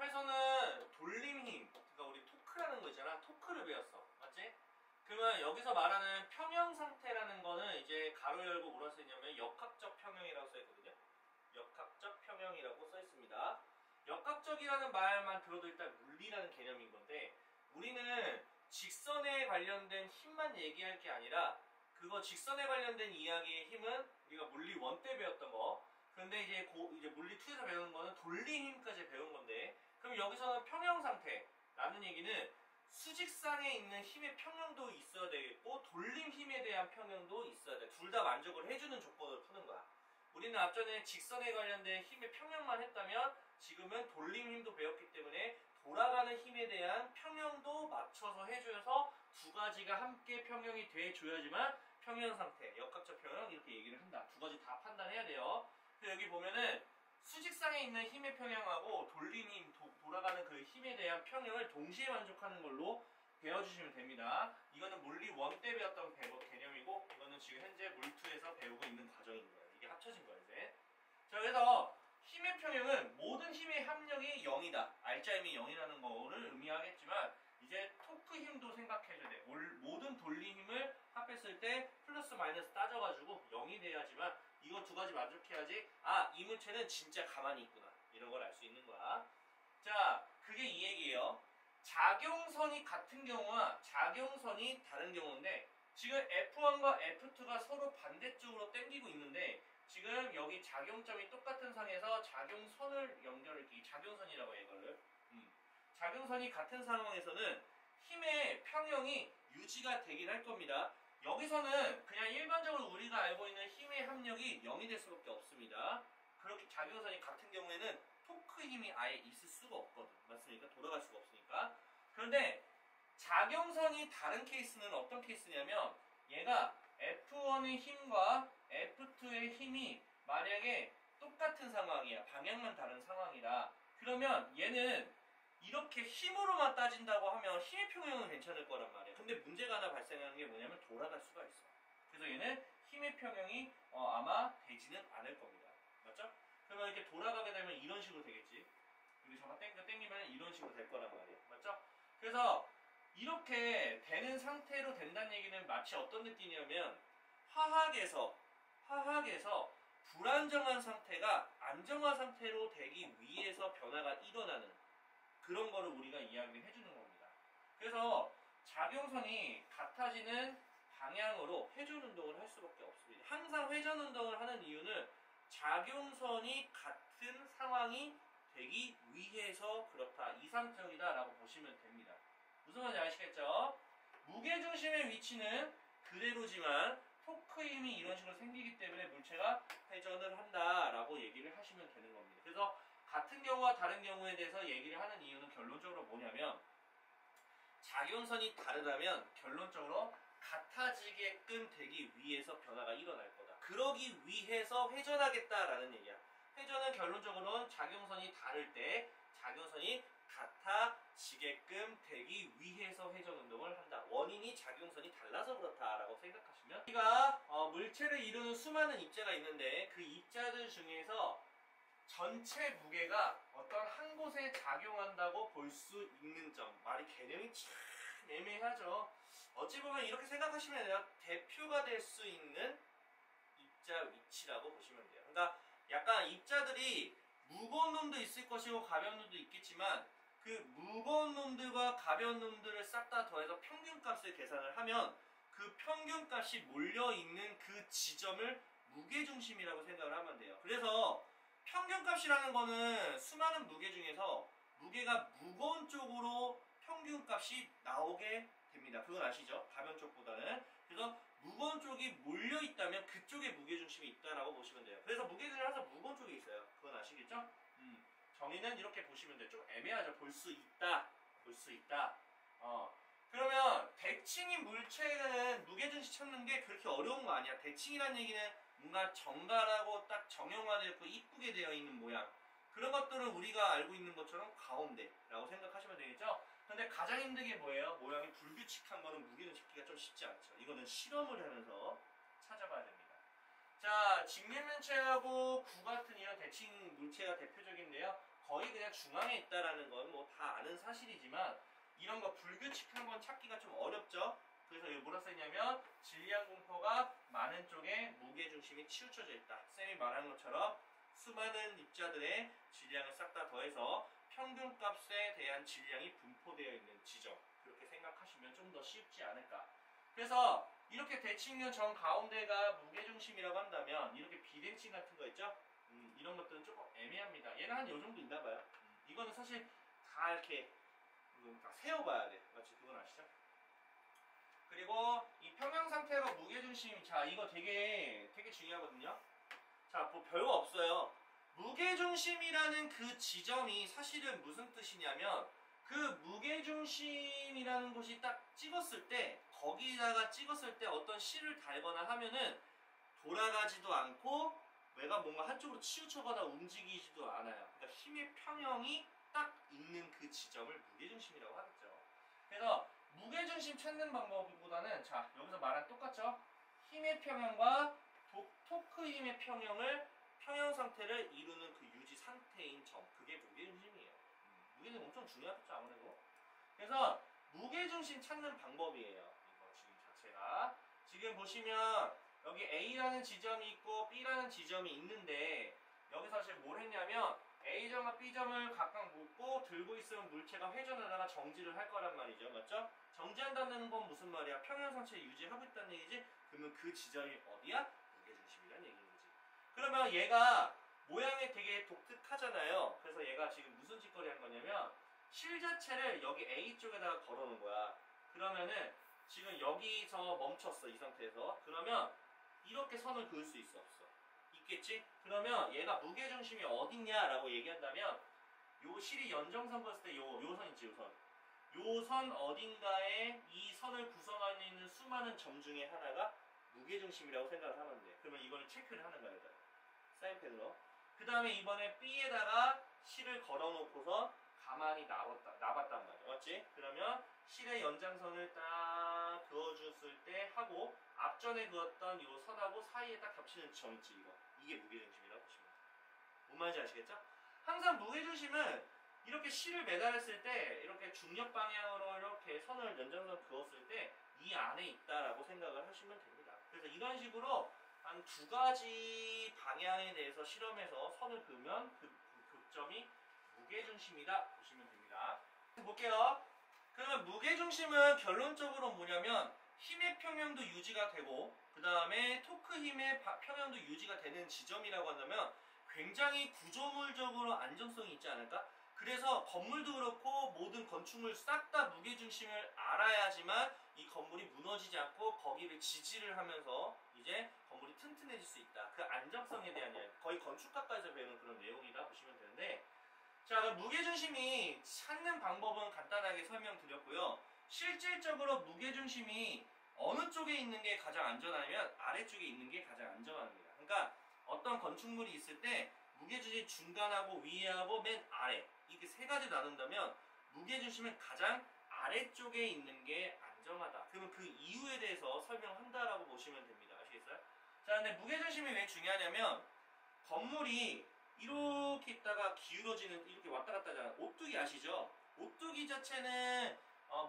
앞에서는 돌림 힘, 그러니까 우리 토크라는 거 있잖아. 토크를 배웠어. 맞지? 그러면 여기서 말하는 평형 상태라는 거는 이제 가로 열고 뭐라 써있냐면 역학적 평형이라고 써있거든요. 역학적 평형이라고 써있습니다. 역학적이라는 말만 들어도 일단 물리라는 개념인 건데, 우리는 직선에 관련된 힘만 얘기할 게 아니라 그거 직선에 관련된 이야기의 힘은 우리가 물리 1 때 배웠던 거, 근데 이제 물리 2에서 배우는 거는 돌림 힘까지 배운 건데, 그럼 여기서는 평형 상태라는 얘기는 수직상에 있는 힘의 평형도 있어야 되겠고 돌림 힘에 대한 평형도 있어야 돼. 둘 다 만족을 해주는 조건으로 푸는 거야. 우리는 앞전에 직선에 관련된 힘의 평형만 했다면 지금은 돌림 힘도 배웠기 때문에 돌아가는 힘에 대한 평형도 맞춰서 해줘서 두 가지가 함께 평형이 돼줘야지만 평형 상태, 역학적 평형 이렇게 얘기를 한다. 두 가지 다 판단해야 돼요. 여기 보면은 수직상에 있는 힘의 평형하고 돌림 힘, 돌아가는 그 힘에 대한 평형을 동시에 만족하는 걸로 배워주시면 됩니다. 이거는 물리 1 때 배웠던 개념이고, 이거는 지금 현재 물2에서 배우고 있는 과정인 거예요. 이게 합쳐진 거예요, 이제. 자, 그래서 힘의 평형은 모든 힘의 합력이 0이다. 알짜임이 0이라는 거를 의미하겠지만, 이제 토크 힘도 생각해줘야 돼. 모든 돌림 힘을 합했을 때 플러스 마이너스 따져가지고 0이 돼야지만 이거 두 가지 만족해야지, 아, 이 물체는 진짜 가만히 있구나, 이런 걸 알 수 있는 거야. 자, 그게 이 얘기예요. 작용선이 같은 경우와 작용선이 다른 경우인데, 지금 F1과 F2가 서로 반대쪽으로 당기고 있는데, 지금 여기 작용점이 똑같은 상에서 작용선을 연결할게. 작용선이라고 해, 이거를. 작용선이 같은 상황에서는 힘의 평형이 유지가 되긴 할 겁니다. 여기서는 그냥 일반적으로 우리가 알고 있는 힘의 합력이 0이 될 수밖에 없습니다. 그렇게 작용선이 같은 경우에는 토크 힘이 아예 있을 수가 없거든. 맞습니까? 돌아갈 수가 없으니까. 그런데 작용선이 다른 케이스는 어떤 케이스냐면, 얘가 F1의 힘과 F2의 힘이 만약에 똑같은 상황이야. 방향만 다른 상황이라. 그러면 얘는 이렇게 힘으로만 따진다고 하면 힘의 평형은 괜찮을 거란 말이야. 근데 문제가 하나 발생하는 게 뭐냐면 돌아갈 수가 있어. 그래서 얘는 힘의 평형이 아마 되지는 않을 겁니다. 맞죠? 그러면 이렇게 돌아가게 되면 이런 식으로 되겠지. 우리 잠깐 땡기면 이런 식으로 될 거란 말이야. 맞죠? 그래서 이렇게 되는 상태로 된다는 얘기는 마치 어떤 느낌이냐면, 화학에서 불안정한 상태가 안정화 상태로 되기 위해서 변화가 일어나는 그런 거를 우리가 이야기를 해주는 겁니다. 그래서 작용선이 같아지는 방향으로 회전 운동을 할 수밖에 없습니다. 항상 회전 운동을 하는 이유는 작용선이 같은 상황이 되기 위해서 그렇다, 이상적이다 라고 보시면 됩니다. 무슨 말인지 아시겠죠? 무게중심의 위치는 그대로지만 토크 힘이 이런 식으로 생기기 때문에 물체가 회전을 한다 라고 얘기를 하시면 되는 겁니다. 그래서 같은 경우와 다른 경우에 대해서 얘기를 하는 이유는 결론적으로 뭐냐면, 작용선이 다르다면 결론적으로 같아지게끔 되기 위해서 변화가 일어날 거다. 그러기 위해서 회전하겠다라는 얘기야. 회전은 결론적으로는 작용선이 다를 때 작용선이 같아지게끔 되기 위해서 회전 운동을 한다. 원인이 작용선이 달라서 그렇다라고 생각하시면, 우리가 물체를 이루는 수많은 입자가 있는데 그 입자들 중에서 전체 무게가 어떤 한 곳에 작용한다고 볼 수 있는 점, 말이 개념이 참 애매하죠. 어찌 보면 이렇게 생각하시면 돼요. 대표가 될 수 있는 입자 위치라고 보시면 돼요. 그러니까 약간 입자들이 무거운 놈도 있을 것이고 가벼운 놈도 있겠지만, 그 무거운 놈들과 가벼운 놈들을 싹 다 더해서 평균값을 계산을 하면 그 평균값이 몰려있는 그 지점을 무게중심이라고 생각을 하면 돼요. 그래서 평균값이라는 거는 수많은 무게 중에서 무게가 무거운 쪽으로 평균값이 나오게 됩니다. 그건 아시죠? 가벼운 쪽보다는. 그래서 무거운 쪽이 몰려있다면 그쪽에 무게중심이 있다라고 보시면 돼요. 그래서 무게중심이 항상 무거운 쪽에 있어요. 그건 아시겠죠? 정의는 이렇게 보시면 돼요. 좀 애매하죠? 볼 수 있다. 볼 수 있다. 그러면 대칭인 물체는 무게중심 찾는 게 그렇게 어려운 거 아니야. 대칭이라는 얘기는 뭔가 정갈하고 딱 정형화되어 있고 이쁘게 되어 있는 모양, 그런 것들은 우리가 알고 있는 것처럼 가운데라고 생각하시면 되겠죠? 근데 가장 힘든 게 뭐예요? 모양이 불규칙한 거는 무게는 찾기가 좀 쉽지 않죠. 이거는 실험을 하면서 찾아봐야 됩니다. 자, 직립면체하고 구 같은 이런 대칭 물체가 대표적인데요. 거의 그냥 중앙에 있다라는 건 뭐 다 아는 사실이지만 이런 거 불규칙한 건 찾기가 좀 어렵죠. 그래서 여기 뭐라 써있냐면 질량 분포가 많은 쪽에 무게중심이 치우쳐져 있다. 쌤이 말한 것처럼 수많은 입자들의 질량을 싹 다 더해서 평균값에 대한 질량이 분포되어 있는 지점, 그렇게 생각하시면 좀 더 쉽지 않을까. 그래서 이렇게 대칭면 정 가운데가 무게중심이라고 한다면 이렇게 비대칭 같은 거 있죠? 이런 것들은 조금 애매합니다. 얘는 한 요 정도 있나 봐요. 이거는 사실 다 이렇게 다 세워봐야 돼. 맞지? 그건 아시죠? 그리고 이 평형 상태로 무게중심, 자 이거 되게 중요하거든요. 자, 뭐 별거 없어요. 무게중심이라는 그 지점이 사실은 무슨 뜻이냐면 그 무게중심이라는 곳이 딱 찍었을 때 거기다가 찍었을 때 어떤 실을 달거나 하면은 돌아가지도 않고 내가 뭔가 한쪽으로 치우쳐거나 움직이지도 않아요. 그러니까 힘의 평형이 딱 있는 그 지점을 무게중심이라고 하겠죠. 그래서 무게중심 찾는 방법보다는 자 여기서 말한 똑같죠. 힘의 평형과 토크 힘의 평형을 평형 상태를 이루는 그 유지 상태인 점, 그게 무게중심이에요. 무게중심 엄청 중요하겠죠 아무래도. 그래서 무게중심 찾는 방법이에요. 이거 지금 자체가 지금 보시면 여기 A라는 지점이 있고 B라는 지점이 있는데 여기서 사실 뭘 했냐면 A점과 B점을 각각 묶고 들고 있으면 물체가 회전하다가 정지를 할 거란 말이죠. 맞죠? 정지한다는 건 무슨 말이야? 평형 상태 유지하고 있다는 얘기지? 그러면 그 지점이 어디야? 무게중심이라는 얘기인 거지. 그러면 얘가 모양이 되게 독특하잖아요. 그래서 얘가 지금 무슨 짓거리 한 거냐면 실 자체를 여기 A 쪽에다가 걸어놓은 거야. 그러면은 지금 여기서 멈췄어. 이 상태에서. 그러면 이렇게 선을 그을 수 있어? 없어? 있겠지? 그러면 얘가 무게중심이 어딨냐라고 얘기한다면 요 실이 연정선 봤을 때 요 선 있지? 요 선. 요 선 어딘가에 이 선을 구성하는 수많은 점 중에 하나가 무게중심이라고 생각을 하면 돼. 그러면 이거를 체크를 하는 거야. 일단. 사인펜으로. 그 다음에 이번에 B에다가 실을 걸어놓고서 가만히 놔봤단 말이야. 맞지? 그러면 실의 연장선을 딱 그어줬을 때 하고 앞전에 그었던 요 선하고 사이에 딱 겹치는 점 있지 이거. 이게 무게중심이라고 보시면 돼요. 뭔 말인지 아시겠죠? 항상 무게중심은 이렇게 실을 매달았을 때 이렇게 중력 방향으로 이렇게 선을 연장선 그었을 때 이 안에 있다라고 생각을 하시면 됩니다. 그래서 이런 식으로 한 두 가지 방향에 대해서 실험해서 선을 그으면 그 교점이 무게중심이다 보시면 됩니다. 볼게요. 그러면 무게중심은 결론적으로 뭐냐면 힘의 평형도 유지가 되고 그 다음에 토크 힘의 평형도 유지가 되는 지점이라고 한다면 굉장히 구조물적으로 안정성이 있지 않을까? 그래서 건물도 그렇고 모든 건축물 싹 다 무게중심을 알아야지만 이 건물이 무너지지 않고 거기를 지지를 하면서 이제 건물이 튼튼해질 수 있다. 그 안정성에 대한 이야기. 거의 건축학과에서 배우는 그런 내용이다 보시면 되는데 자, 그럼 무게중심이 찾는 방법은 간단하게 설명드렸고요. 실질적으로 무게중심이 어느 쪽에 있는 게 가장 안전하냐면 아래쪽에 있는 게 가장 안전합니다. 그러니까 어떤 건축물이 있을 때 무게중심이 중간하고 위하고 맨 아래 이렇게 세 가지 나눈다면 무게중심은 가장 아래쪽에 있는 게 안전하다. 그러면 그 이유에 대해서 설명한다라고 보시면 됩니다. 아시겠어요? 자, 근데 무게중심이 왜 중요하냐면 건물이 이렇게 있다가 기울어지는 이렇게 왔다 갔다 하잖아요. 오뚜기 아시죠? 오뚜기 자체는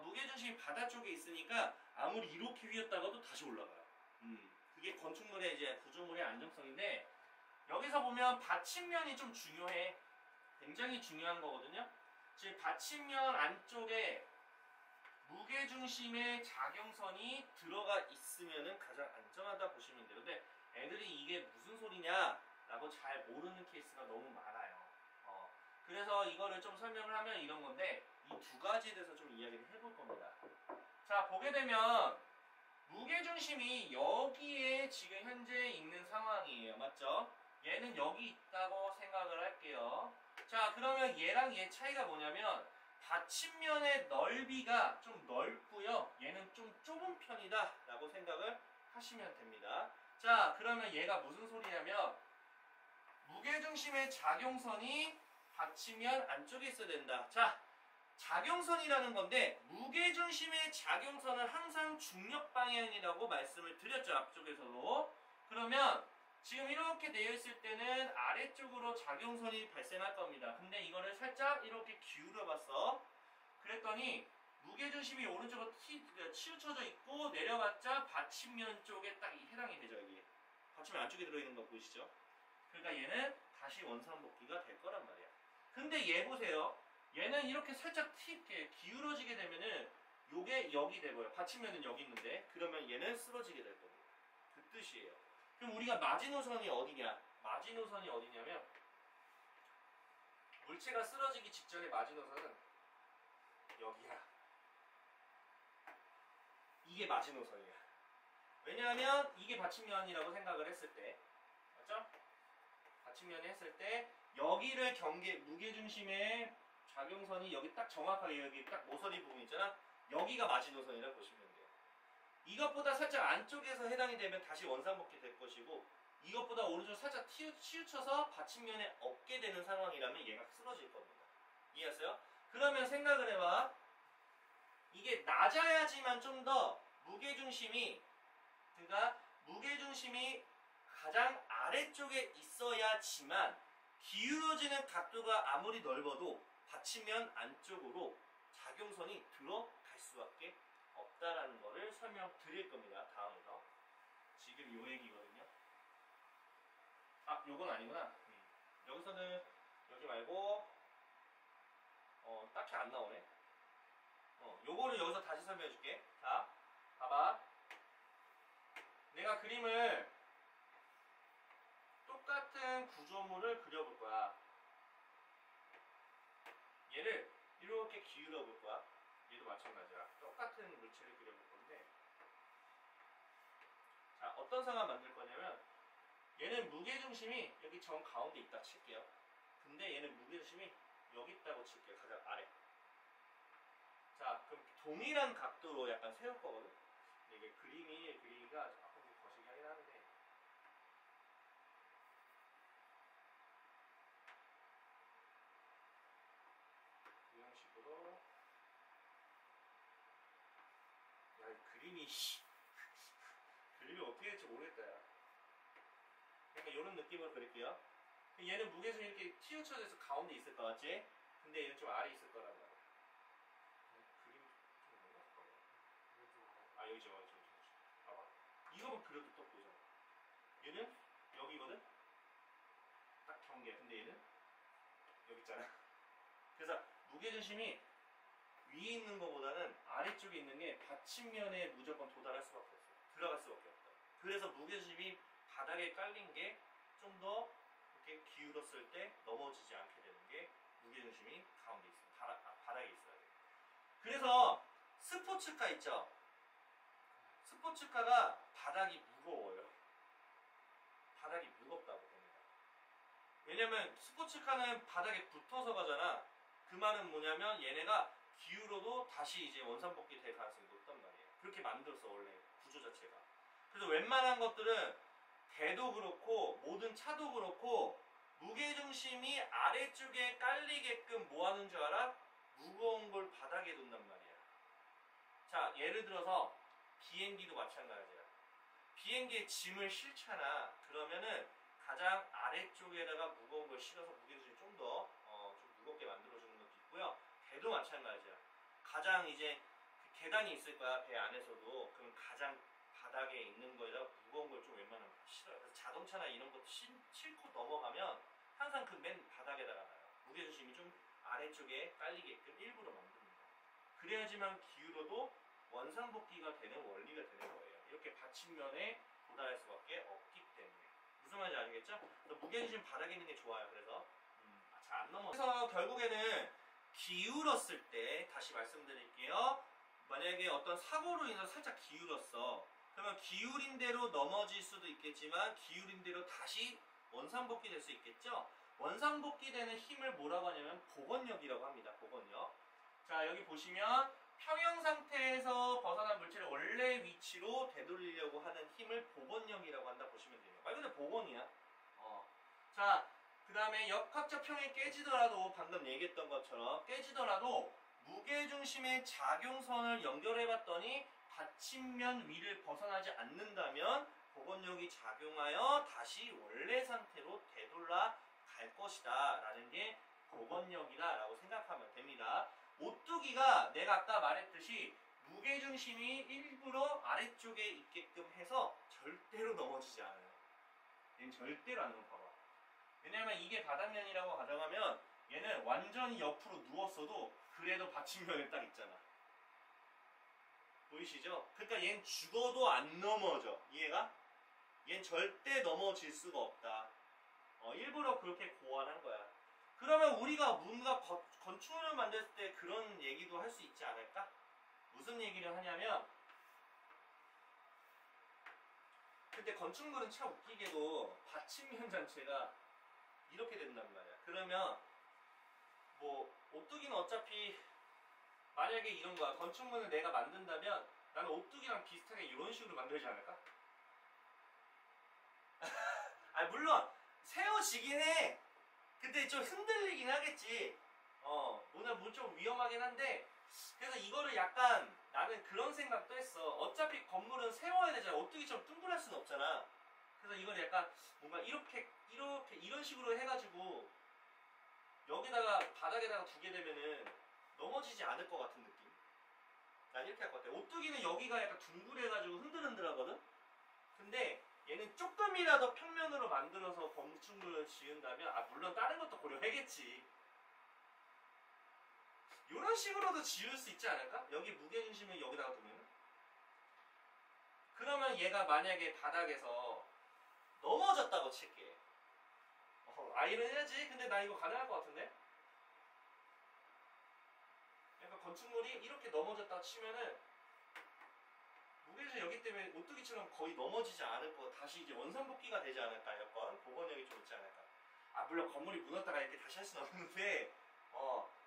무게중심이 바다 쪽에 있으니까 아무리 이렇게 휘었다가도 다시 올라가요. 그게 건축물의 이제 구조물의 안정성인데 여기서 보면 받침면이 좀 중요해. 굉장히 중요한 거거든요. 즉 받침면 안쪽에 무게중심의 작용선이 들어가 있으면은 가장 안전하다 보시면 돼요. 근데 애들이 이게 무슨 소리냐 라고 잘 모르는 케이스가 너무 많아요. 그래서 이거를 좀 설명을 하면 이런 건데 이 두 가지에 대해서 좀 이야기를 해볼 겁니다. 자, 보게 되면 무게중심이 여기에 지금 현재 있는 상황이에요. 맞죠? 얘는 여기 있다고 생각을 할게요. 자, 그러면 얘랑 얘 차이가 뭐냐면 받침면의 넓이가 좀 넓고요. 얘는 좀 좁은 편이다 라고 생각을 하시면 됩니다. 자, 그러면 얘가 무슨 소리냐면 무게중심의 작용선이 받침면 안쪽에 있어야 된다. 자, 작용선이라는 건데 무게중심의 작용선은 항상 중력 방향이라고 말씀을 드렸죠. 앞쪽에서도. 그러면 지금 이렇게 되어 있을 때는 아래쪽으로 작용선이 발생할 겁니다. 근데 이거를 살짝 이렇게 기울여 봤어. 그랬더니 무게중심이 오른쪽으로 치우쳐져 있고 내려봤자 받침면 쪽에 딱 해당이 되죠. 여기 받침면 안쪽에 들어있는 거 보이시죠? 그러니까 얘는 다시 원상복귀가 될 거란 말이야. 근데 얘 보세요. 얘는 이렇게 살짝 이렇게 기울어지게 되면은 요게 여기 되고요. 받침면은 여기 있는데 그러면 얘는 쓰러지게 될 겁니다. 그 뜻이에요. 그럼 우리가 마지노선이 어디냐? 마지노선이 어디냐면 물체가 쓰러지기 직전에 마지노선은 여기야. 이게 마지노선이야. 왜냐하면 이게 받침면이라고 생각을 했을 때, 맞죠? 받침면이 했을 때 여기를 무게중심의 작용선이 여기 딱 정확하게 여기 딱 모서리 부분 있잖아. 여기가 마지노선이라고 보시면 돼요. 이것보다 살짝 안쪽에서 해당이 되면 다시 원상복귀 될 것이고, 이것보다 오른쪽 살짝 치우쳐서 받침면에 없게 되는 상황이라면 얘가 쓰러질 겁니다. 이해했어요? 그러면 생각을 해봐. 이게 낮아야지만 좀 더 무게중심이, 그러니까 무게중심이 가장 아래쪽에 있어야지만 기울어지는 각도가 아무리 넓어도 받침면 안쪽으로 작용선이 들어갈 수밖에 없다라는 거를 설명드릴 겁니다. 다음에서. 지금 요 얘기거든요. 아, 요건 아니구나. 여기서는 여기 말고 딱히 안 나오네. 요거를 여기서 다시 설명해 줄게. 자, 봐봐. 내가 그림을 똑같은 구조물을 그려볼 거야. 얘를 이렇게 기울여 볼 거야. 얘도 마찬가지야. 똑같은 물체를 그려볼 건데, 자, 어떤 상황 만들 거냐면, 얘는 무게중심이 여기 정 가운데 있다 칠게요. 근데 얘는 무게중심이 여기 있다고 칠게요. 가장 아래. 자, 그럼 동일한 각도로 약간 세울 거거든. 근데 이게 그리기가 조금 거시기 하긴 하는데, 이 형식으로. 야, 이 그림이 그림이 어떻게 될지 모르겠다. 야. 그러니까 이런 느낌으로 그릴게요. 얘는 무게중심이 이렇게 치우쳐져서 가운데 있을 것 같지? 근데 얘는 좀 아래 있을 거란 말이야. 그림이 좀 뭔가? 아, 여기죠. 봐봐. 이거만 그려도 또 보잖아. 얘는 여기거든? 딱 경계. 근데 얘는 여기 있잖아. 그래서 무게중심이 위에 있는 것보다는 아래쪽에 있는 게 받침면에 무조건 도달할 수밖에 없어. 들어갈 수밖에 없다. 그래서 무게중심이 바닥에 깔린 게 좀 더 이렇게 기울었을 때 넘어지지 않게 되는 게 무게중심이 가운데 있어. 바닥에 있어야 돼. 그래서 스포츠카 있죠? 스포츠카가 바닥이 무거워요. 바닥이 무겁다고 봅니다. 왜냐면 스포츠카는 바닥에 붙어서 가잖아. 그 말은 뭐냐면 얘네가 기울어도 다시 이제 원상복귀 될 가능성이 높단 말이에요. 그렇게 만들었어, 원래 구조 자체가. 그래서 웬만한 것들은 배도 그렇고 모든 차도 그렇고 무게중심이 아래쪽에 깔리게끔 뭐 하는 줄 알아? 무거운 걸 바닥에 둔단 말이야. 자, 예를 들어서 비행기도 마찬가지야. 비행기에 짐을 실잖아. 그러면은 가장 아래쪽에다가 무거운 걸 실어서 무게중심이 좀 더 좀 무겁게 만들어주는 것도 있고요. 배도 마찬가지야. 가장 이제 그 계단이 있을 거야, 배 안에서도. 그럼 가장 바닥에 있는 거에다가 무거운 걸 좀 웬만하면 실어요. 그래서 자동차나 이런 것도 싣고 넘어가면 항상 그 맨 바닥에다가 놔요. 무게중심이 좀 아래쪽에 깔리게끔 일부러 만듭니다. 그래야지만 기울어도 원상복귀가 되는 원리가 되는 거예요. 이렇게 받침면에 도달할 수밖에 없기 때문에. 무슨 말인지 아시겠죠? 그래서 무게중심 바닥에 있는 게 좋아요. 그래서 잘 안 넘어. 그래서 결국에는 기울었을 때 다시 말씀드릴게요. 만약에 어떤 사고로 인해서 살짝 기울었어. 그러면 기울인 대로 넘어질 수도 있겠지만 기울인 대로 다시 원상복귀 될 수 있겠죠? 원상복귀 되는 힘을 뭐라고 하냐면 복원력이라고 합니다. 복원력. 자, 여기 보시면 평형 상태에서 벗어난 물체를 원래 위치로 되돌리려고 하는 힘을 복원력이라고 한다 보시면 돼요. 말 그대로 복원이야. 자, 그 다음에 역학적 평이 깨지더라도 방금 얘기했던 것처럼 깨지더라도 무게중심의 작용선을 연결해봤더니 받침면 위를 벗어나지 않는다면 복원력이 작용하여 다시 원래 상태로 되돌아 갈 것이다 라는 게 복원력이다 라고 생각하면 됩니다. 오뚜기가 내가 아까 말했듯이 무게중심이 일부러 아래쪽에 있게끔 해서 절대로 넘어지지 않아요. 얘는 절대로 안 넘어가. 왜냐면 이게 바닥면이라고 가정하면 얘는 완전히 옆으로 누웠어도 그래도 받침면에 딱 있잖아. 보이시죠? 그러니까 얘는 죽어도 안 넘어져. 이해가? 얘는 절대 넘어질 수가 없다. 일부러 그렇게 고안한 거야. 그러면 우리가 뭔가 건축물을 만들 때 그런 얘기도 할 수 있지 않을까? 무슨 얘기를 하냐면, 근데 건축물은 참 웃기게도 받침면 자체가 이렇게 된단 말이야. 그러면 뭐 오뚜기는 어차피 만약에 이런 거야. 건축물을 내가 만든다면 나는 오뚜기랑 비슷하게 이런 식으로 만들지 않을까? 아 물론 세워지긴 해. 근데 좀 흔들리긴 하겠지. 오늘 좀 위험하긴 한데, 그래서 이거를 약간 나는 그런 생각도 했어. 어차피 건물은 세워야 되잖아. 오뚜기처럼 둥글할 수는 없잖아. 그래서 이걸 약간 뭔가 이렇게 이런 식으로 해가지고 여기다가 바닥에다가 두게 되면은 넘어지지 않을 것 같은 느낌. 난 이렇게 할 것 같아. 오뚜기는 여기가 약간 둥글해가지고 흔들흔들하거든. 근데 얘는 조금이라도 평면으로 만들어서 건축물을 지은다면, 물론 다른 것도 고려하겠지. 이런 식으로도 지을 수 있지 않을까? 여기 무게중심을 여기다가 두면. 그러면 얘가 만약에 바닥에서 넘어졌다고 칠게. 아이러니하지? 근데 나 이거 가능할 것 같은데? 약간 건축물이 이렇게 넘어졌다 치면은 무게중심 여기 때문에 오뚜기처럼 거의 넘어지지 않을 거, 다시 이제 원상복귀가 되지 않을까? 약간 복원력이 좀 있지 않을까? 물론 건물이 무너졌다가 이렇게 다시 할 수는 없는데,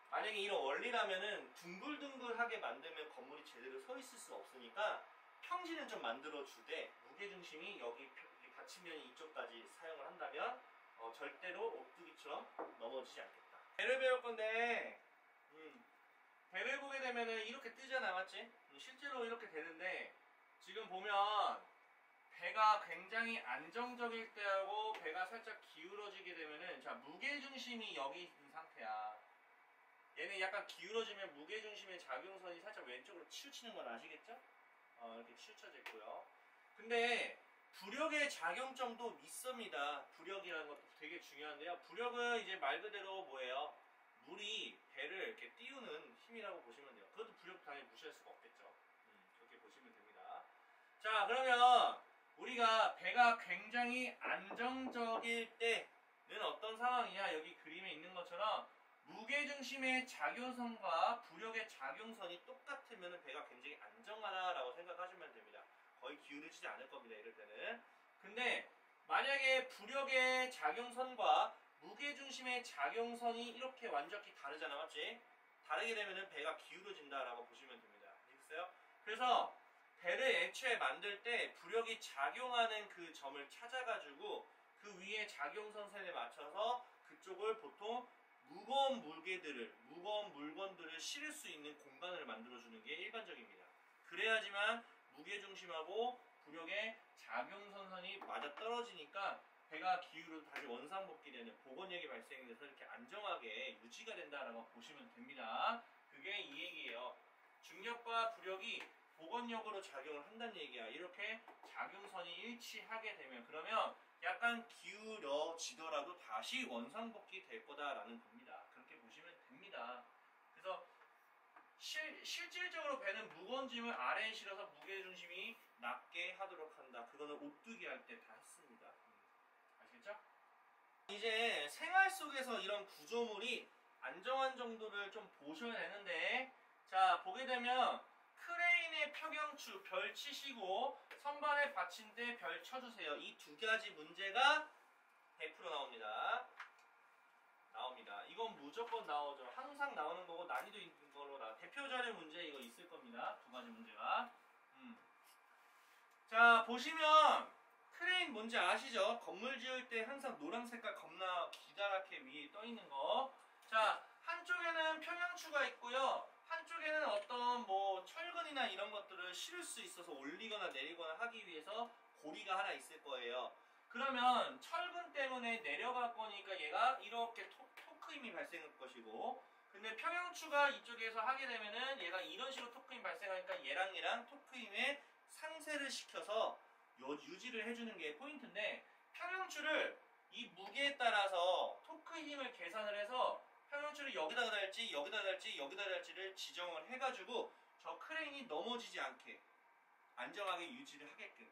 만약에 이런 원리라면은 둥글둥글하게 만들면 건물이 제대로 서 있을 수 없으니까 평지는 좀 만들어 주되 무게중심이 여기 받침면이 이쪽까지 사용을 한다면 절대로 오뚜기처럼 넘어지지 않겠다. 배를 배울 건데, 배를 보게 되면은 이렇게 뜨잖아, 맞지? 실제로 이렇게 되는데, 지금 보면 배가 굉장히 안정적일 때하고 배가 살짝 기울어지게 되면은, 자, 무게중심이 여기 있는 상태야. 얘는 약간 기울어지면 무게중심의 작용선이 살짝 왼쪽으로 치우치는 건 아시겠죠? 이렇게 치우쳐져 있고요. 근데 부력의 작용점도 있습니다. 부력이라는 것도 되게 중요한데요. 부력은 이제 말 그대로 뭐예요? 물이 배를 이렇게 띄우는 힘이라고 보시면 돼요. 그것도 부력 당연히 무시할 수가 없겠죠. 그렇게 보시면 됩니다. 자, 그러면 우리가 배가 굉장히 안정적일 때는 어떤 상황이냐? 여기 그림에 있는 것처럼 무게중심의 작용선과 부력의 작용선이 똑같으면 배가 굉장히 안정하다라고 생각하시면 됩니다. 거의 기울이지 않을 겁니다, 이럴 때는. 근데 만약에 부력의 작용선과 무게중심의 작용선이 이렇게 완전히 다르잖아, 맞지? 다르게 되면 배가 기울어진다라고 보시면 됩니다. 아시겠어요? 그래서 배를 애초에 만들 때 부력이 작용하는 그 점을 찾아가지고 그 위에 작용선선에 맞춰서 그쪽을 보통 무거운 물건들을 실을 수 있는 공간을 만들어주는 게 일반적입니다. 그래야지만 무게중심하고 부력의 작용선선이 맞아 떨어지니까 배가 기울어서 다시 원상복귀되는 복원력이 발생돼서 이렇게 안정하게 유지가 된다라고 보시면 됩니다. 그게 이 얘기예요. 중력과 부력이 복원력으로 작용을 한다는 얘기야. 이렇게 작용선이 일치하게 되면, 그러면 약간 기울어지더라도 다시 원상복귀 될 거다라는 겁니다. 그렇게 보시면 됩니다. 그래서 실질적으로 배는 무거운 짐을 아래에 실어서 무게중심이 낮게 하도록 한다. 그거는 오뚜기 할 때 다 했습니다. 아시겠죠? 이제 생활 속에서 이런 구조물이 안정한 정도를 좀 보셔야 되는데, 자, 보게 되면 크레인의 평형추 별 치시고 선반에 받친 데 별 쳐주세요. 이 두 가지 문제가 100% 나옵니다. 이건 무조건 나오죠. 항상 나오는 거고 난이도 있는 걸로 대표 자료 문제 이거 있을 겁니다. 두 가지 문제가. 자, 보시면 크레인 뭔지 아시죠? 건물 지을 때 항상 노란 색깔 겁나 기다랗게 위에 떠 있는 거. 자, 한쪽에는 평형추가 있고요. 한쪽에는 어떤 뭐 철근이나 이런 것들을 실을 수 있어서 올리거나 내리거나 하기 위해서 고리가 하나 있을 거예요. 그러면 철근 때문에 내려갈 거니까 얘가 이렇게 토크 힘이 발생할 것이고, 근데 평형추가 이쪽에서 하게 되면은 얘가 이런 식으로 토크 힘 발생하니까 얘랑 토크 힘의 상쇄를 시켜서 유지를 해주는 게 포인트인데, 평형추를 이 무게에 따라서 토크 힘을 계산을 해서 평형추를 여기다가 달지 여기다 달지 여기다 달지를 지정을 해가지고 저 크레인이 넘어지지 않게 안정하게 유지를 하게끔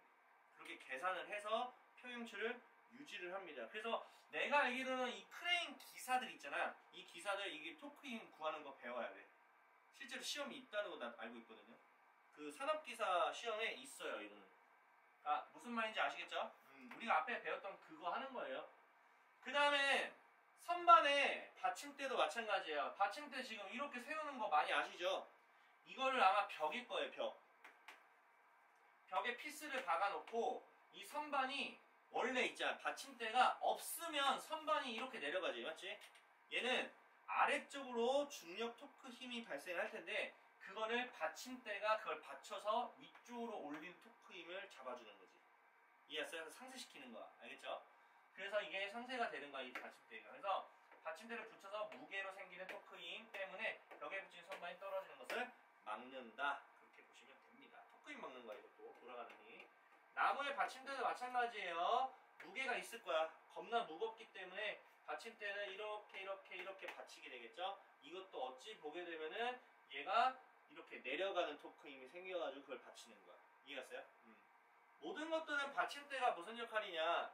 그렇게 계산을 해서 평형추를 유지를 합니다. 그래서 내가 알기로는 이 크레인 기사들 있잖아. 이 기사들 이게 토크 힘 구하는 거 배워야 돼. 실제로 시험이 있다는 거 난 알고 있거든요. 그 산업기사 시험에 있어요, 이거는. 아, 무슨 말인지 아시겠죠? 우리가 앞에 배웠던 그거 하는 거예요. 그 다음에 선반에 받침대도 마찬가지예요. 받침대 지금 이렇게 세우는 거 많이 아시죠? 이거를 아마 벽일 거예요, 벽. 벽에 피스를 박아놓고 이 선반이 원래 있잖아. 받침대가 없으면 선반이 이렇게 내려가지, 맞지? 얘는 아래쪽으로 중력 토크 힘이 발생할 텐데 그거를 받침대가 그걸 받쳐서 위쪽으로 올린 토크 힘을 잡아주는 거지. 이해했어요? 상쇄시키는 거야. 알겠죠? 그래서 이게 상쇄가 되는 거야, 이 받침대가. 그래서 받침대를 붙여서 무게로 생기는 토크 힘 때문에 벽에 붙인 선반이 떨어지는 것을 막는다. 그렇게 보시면 됩니다. 토크 힘 막는 거야, 이것도. 돌아가는 힘. 나무의 받침대도 마찬가지예요. 무게가 있을 거야. 겁나 무겁기 때문에 받침대는 이렇게 받치게 되겠죠? 이것도 어찌 보게 되면은 얘가 이렇게 내려가는 토크 힘이 생겨가지고 그걸 받치는 거야. 이해갔어요? 모든 것들은 받침대가 무슨 역할이냐?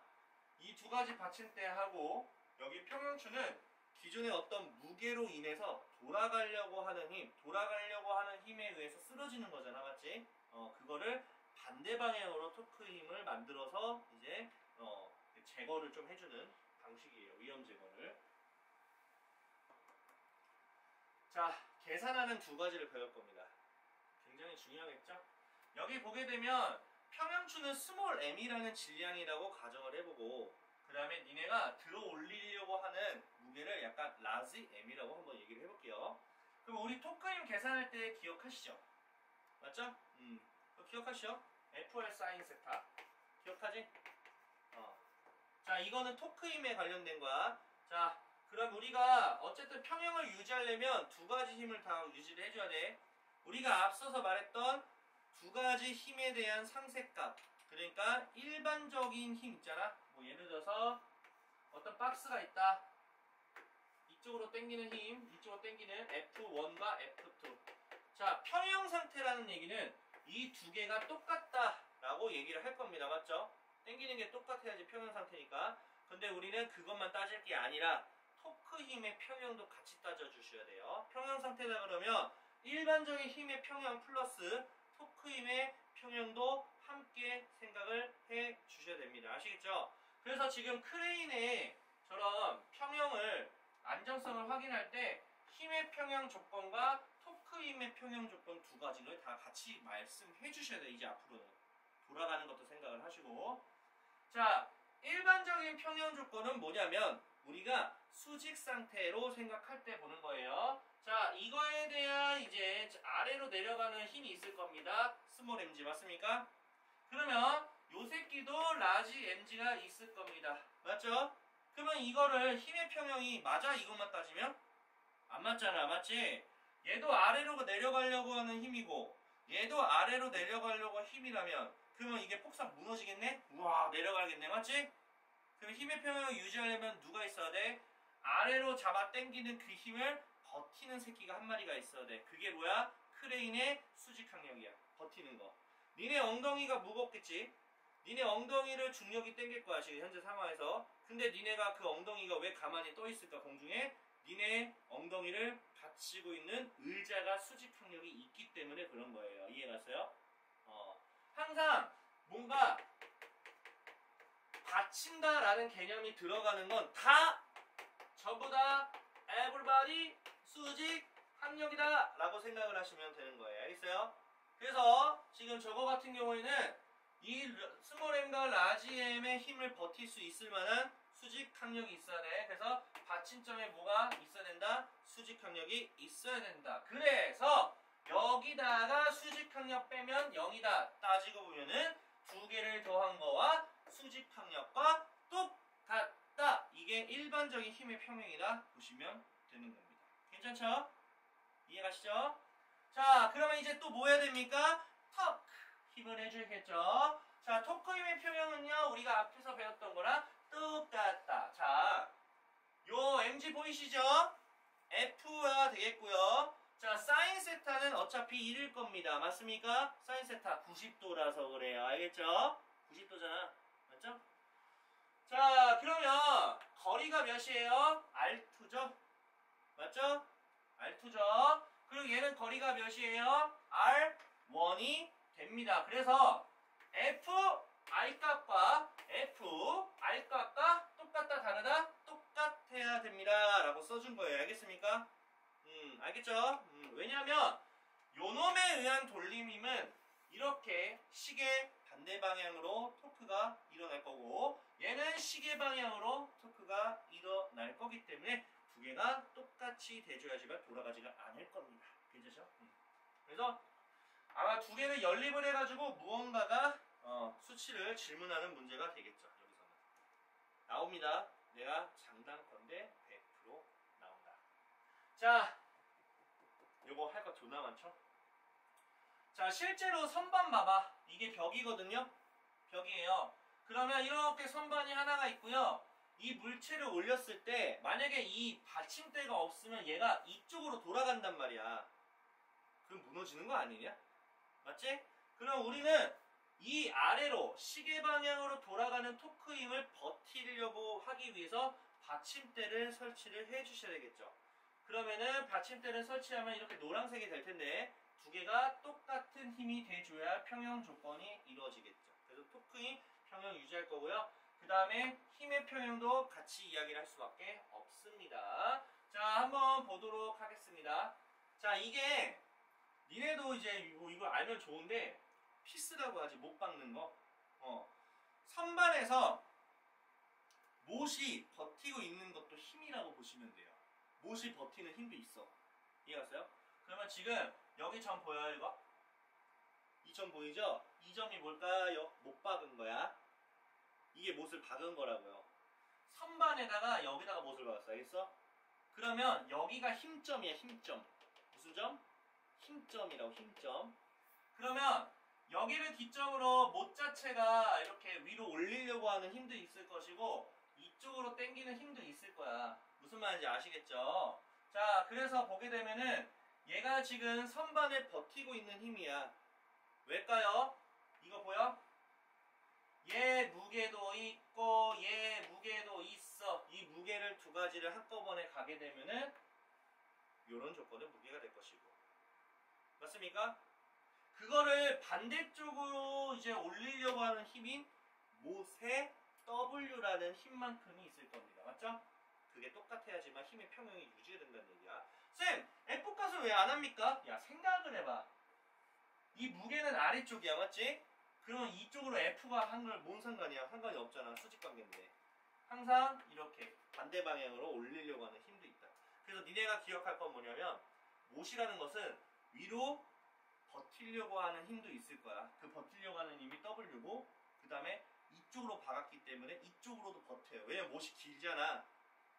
이 두 가지 받침대하고 여기 평형추는 기존의 어떤 무게로 인해서 돌아가려고 하는 힘에 의해서 쓰러지는 거잖아, 맞지? 그거를 반대 방향으로 토크 힘을 만들어서 이제 제거를 좀 해주는 방식이에요. 위험 제거를. 자, 계산하는 두 가지를 배울 겁니다. 굉장히 중요하겠죠? 여기 보게 되면 평형추는 스몰 m이라는 질량이라고 가정을 해보고, 그 다음에 니네가 들어 올리려고 하는 무게를 약간 라지 m이라고 한번 얘기를 해볼게요. 그럼 우리 토크 힘 계산할 때 기억하시죠? 맞죠? 기억하시죠? FR 사인 세타 기억하지? 자, 이거는 토크 힘에 관련된 거야. 자, 그럼 우리가 어쨌든 평형을 유지하려면 두 가지 힘을 다 유지를 해줘야 돼. 우리가 앞서서 말했던 두 가지 힘에 대한 상쇄값, 그러니까 일반적인 힘 있잖아. 뭐 예를 들어서 어떤 박스가 있다. 이쪽으로 당기는 힘, 이쪽으로 당기는 F1과 F2. 자, 평형 상태라는 얘기는 이 두 개가 똑같다라고 얘기를 할 겁니다. 맞죠? 당기는 게 똑같아야지 평형 상태니까. 근데 우리는 그것만 따질 게 아니라 토크 힘의 평형도 같이 따져주셔야 돼요. 평형 상태다 그러면 일반적인 힘의 평형 플러스 토크 힘의 평형도 함께 생각을 해 주셔야 됩니다. 아시겠죠? 그래서 지금 크레인의 저런 평형을 안정성을 확인할 때 힘의 평형 조건과 토크 힘의 평형 조건 두 가지를 다 같이 말씀해 주셔야 돼요. 이제 앞으로는 돌아가는 것도 생각을 하시고. 자, 일반적인 평형 조건은 뭐냐면 우리가 수직 상태로 생각할 때 보는 거예요. 자, 이거에 대한 이제 아래로 내려가는 힘이 있을 겁니다. 스몰 mg 맞습니까? 그러면 요 새끼도 라지 mg가 있을 겁니다. 맞죠? 그러면 이거를 힘의 평형이 맞아? 이것만 따지면? 안 맞잖아. 맞지? 얘도 아래로 내려가려고 하는 힘이고 얘도 아래로 내려가려고 하는 힘이라면 그러면 이게 폭삭 무너지겠네? 우와, 내려가겠네. 맞지? 그럼 힘의 평형을 유지하려면 누가 있어야 돼? 아래로 잡아 당기는 그 힘을 버티는 새끼가 한 마리가 있어야 돼. 그게 뭐야? 크레인의 수직 항력이야. 버티는 거. 니네 엉덩이가 무겁겠지? 니네 엉덩이를 중력이 당길 거야, 지금 현재 상황에서. 근데 니네가 그 엉덩이가 왜 가만히 떠 있을까, 공중에? 니네 엉덩이를 받치고 있는 의자가 수직 항력이 있기 때문에 그런 거예요. 이해갔어요? 항상 뭔가 받친다라는 개념이 들어가는 건 다 전부 다 everybody 수직 항력이다 라고 생각을 하시면 되는 거예요. 알겠어요? 그래서 지금 저거 같은 경우에는 이 스몰 m과 라지 m의 힘을 버틸 수 있을 만한 수직 항력이 있어야 돼. 그래서 받침점에 뭐가 있어야 된다? 수직 항력이 있어야 된다. 그래서 여기다가 수직 항력 빼면 0이다. 따지고 보면은 두 개를 더한 거와 수직항력과 똑같다. 이게 일반적인 힘의 평형이다 보시면 되는 겁니다. 괜찮죠? 이해가시죠? 자, 그러면 이제 또 뭐 해야 됩니까? 턱! 힘을 해줘야겠죠? 자, 토크 힘의 평형은요, 우리가 앞에서 배웠던 거랑 똑같다. 자, 요 mg 보이시죠? F가 되겠고요. 자, 사인 세타는 어차피 1일 겁니다. 맞습니까? 사인 세타 90도라서 그래요. 알겠죠? 90도잖아. 맞죠? 자, 그러면 거리가 몇이에요? R2죠? 맞죠? R2죠? 그리고 얘는 거리가 몇이에요? R1이 됩니다. 그래서 F, R 값과 F, R 값과 똑같다, 다르다? 똑같아야 됩니다. 라고 써준 거예요. 알겠습니까? 알겠죠? 왜냐하면 요놈에 의한 돌림힘은 이렇게 시계 반대 방향으로 토크가 일어날 거고 얘는 시계 방향으로 토크가 일어날 거기 때문에 두 개가 똑같이 대줘야지만 돌아가지가 않을 겁니다. 괜찮죠? 그래서 아마 두 개를 연립을 해가지고 무언가가 수치를 질문하는 문제가 되겠죠. 여기서는 나옵니다. 내가 장담컨대 100% 나온다. 자, 요거 할 거 존나 많죠? 자, 실제로 선반 봐봐. 이게 벽이거든요. 벽이에요. 그러면 이렇게 선반이 하나가 있고요. 이 물체를 올렸을 때 만약에 이 받침대가 없으면 얘가 이쪽으로 돌아간단 말이야. 그럼 무너지는 거 아니냐? 맞지? 그럼 우리는 이 아래로 시계 방향으로 돌아가는 토크 힘을 버티려고 하기 위해서 받침대를 설치를 해 주셔야 되겠죠. 그러면은 받침대를 설치하면 이렇게 노란색이 될 텐데 두 개가 똑같은 힘이 돼줘야 평형 조건이 이루어지겠죠. 그래서 토크 힘 평형 유지할 거고요. 그 다음에 힘의 평형도 같이 이야기를 할 수밖에 없습니다. 자, 한번 보도록 하겠습니다. 자, 이게 니네도 이제 이걸 알면 좋은데 피스라고 하지, 못 박는 거. 선반에서 못이 버티고 있는 것도 힘이라고 보시면 돼요. 못이 버티는 힘도 있어. 이해갔어요? 그러면 지금 여기 점 보여요, 이거? 이 점 보이죠? 이 점이 뭘까요? 못 박은 거야. 이게 못을 박은 거라고요. 선반에다가 여기다가 못을 박았어. 알겠어? 그러면 여기가 힘점이야, 힘점. 무슨 점? 힘점이라고, 힘점. 그러면 여기를 기점으로 못 자체가 이렇게 위로 올리려고 하는 힘도 있을 것이고 이쪽으로 당기는 힘도 있을 거야. 무슨 말인지 아시겠죠? 자, 그래서 보게 되면은 얘가 지금 선반을 버티고 있는 힘이야. 왜일까요? 이거 보여? 얘 무게도 있고 얘 무게도 있어. 이 무게를 두 가지를 한꺼번에 가게 되면은 이런 조건은 무게가 될 것이고. 맞습니까? 그거를 반대쪽으로 이제 올리려고 하는 힘인 못의 W라는 힘만큼이 있을 겁니다. 맞죠? 그게 똑같아야지만 힘의 평형이 유지가 된다는 얘기야. 쌤! F값을 왜 안 합니까? 야, 생각을 해봐. 이 무게는 아래쪽이야. 맞지? 그러면 이쪽으로 F가 한 걸 뭔 상관이야? 상관이 없잖아. 수직관계인데. 항상 이렇게 반대 방향으로 올리려고 하는 힘도 있다. 그래서 니네가 기억할 건 뭐냐면 못이라는 것은 위로 버티려고 하는 힘도 있을 거야. 그 버티려고 하는 힘이 W고 그 다음에 이쪽으로 박았기 때문에 이쪽으로도 버텨요. 왜냐면 못이 길잖아.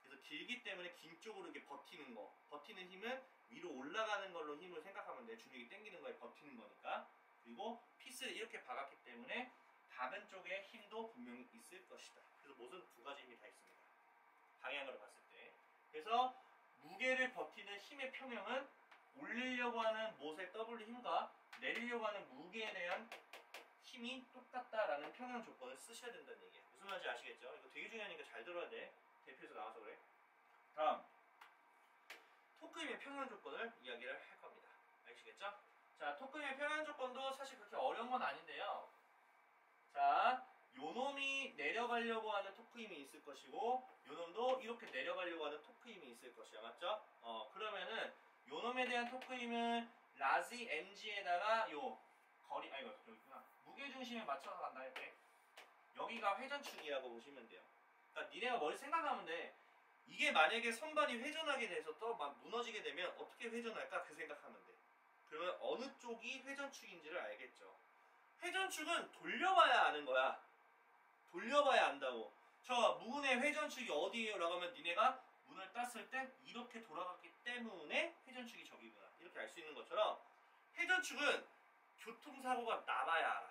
그래서 길기 때문에 긴 쪽으로 이렇게 버티는 거. 버티는 힘은 위로 올라가는 걸로 힘을 생각하면 돼. 중력이 당기는 거에 버티는 거니까. 그리고 피스를 이렇게 박았기 때문에 박은 쪽에 힘도 분명히 있을 것이다. 그래서 못은 두 가지 힘이 다 있습니다. 방향으로 봤을 때. 그래서 무게를 버티는 힘의 평형은 올리려고 하는 못의 W 힘과 내리려고 하는 무게에 대한 힘이 똑같다라는 평형 조건을 쓰셔야 된다는 얘기예요. 무슨 말인지 아시겠죠? 이거 되게 중요하니까 잘 들어야 돼. 대표에서 나와서 그래. 다음, 토크 힘의 평형 조건을 이야기를 할 겁니다. 아시겠죠? 자, 토크 힘의 평형 조건도 사실 그렇게 어려운 건 아닌데요. 자, 요놈이 내려가려고 하는 토크 힘이 있을 것이고 요놈도 이렇게 내려가려고 하는 토크 힘이 있을 것이야. 맞죠? 그러면은 요놈에 대한 토크 힘은 라지 mg에다가 요 거리, 이거 여기 있구나. 무게중심에 맞춰서 간다 할 때 여기가 회전축이라고 보시면 돼요. 그러니까 니네가 머리 생각하면 돼. 이게 만약에 선반이 회전하게 돼서 또 막 무너지게 되면 어떻게 회전할까? 그 생각하면 돼. 그러면 어느 쪽이 회전축인지를 알겠죠. 회전축은 돌려봐야 아는 거야. 돌려봐야 안다고. 저 문의 회전축이 어디에요? 라고 하면 니네가 문을 땄을 때 이렇게 돌아갔기 때문에 회전축이 저기구나. 이렇게 알 수 있는 것처럼 회전축은 교통사고가 나봐야 알아.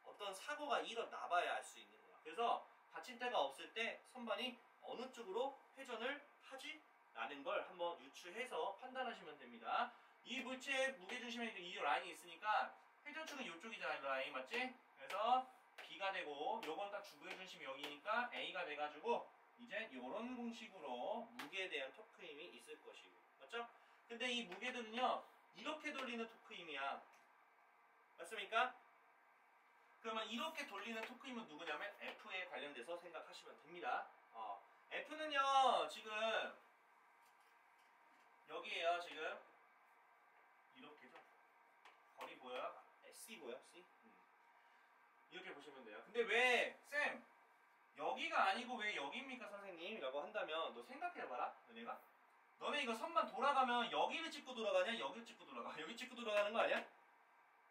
어떤 사고가 일어나봐야 알 수 있는 거야. 그래서 받침대가 없을 때 선반이 어느 쪽으로 회전을 하지? 라는 걸 한번 유추해서 판단하시면 됩니다. 이 물체의 무게중심에 이 라인이 있으니까 회전축은 이쪽이잖아. 이 라인 맞지? 그래서 B가 되고 요건 딱 무게중심이 여기니까 A가 돼가지고 이제 요런 공식으로 무게에 대한 토크 힘이 있을 것이고 맞죠? 근데 이 무게들은요 이렇게 돌리는 토크 힘이야. 맞습니까? 그러면 이렇게 돌리는 토크 힘은 누구냐면 F에 관련돼서 생각하시면 됩니다. F는요 지금 여기에요. 지금 이렇게죠. 거리 보여요? C 보여? C? 이렇게 보시면 돼요. 근데 왜 쌤 여기가 아니고 왜 여기입니까 선생님? 라고 한다면 너 생각해봐라. 너네 이거 선반 돌아가면 여기를 찍고 돌아가냐? 여기를 찍고 돌아가. 여기 찍고 돌아가는 거 아니야?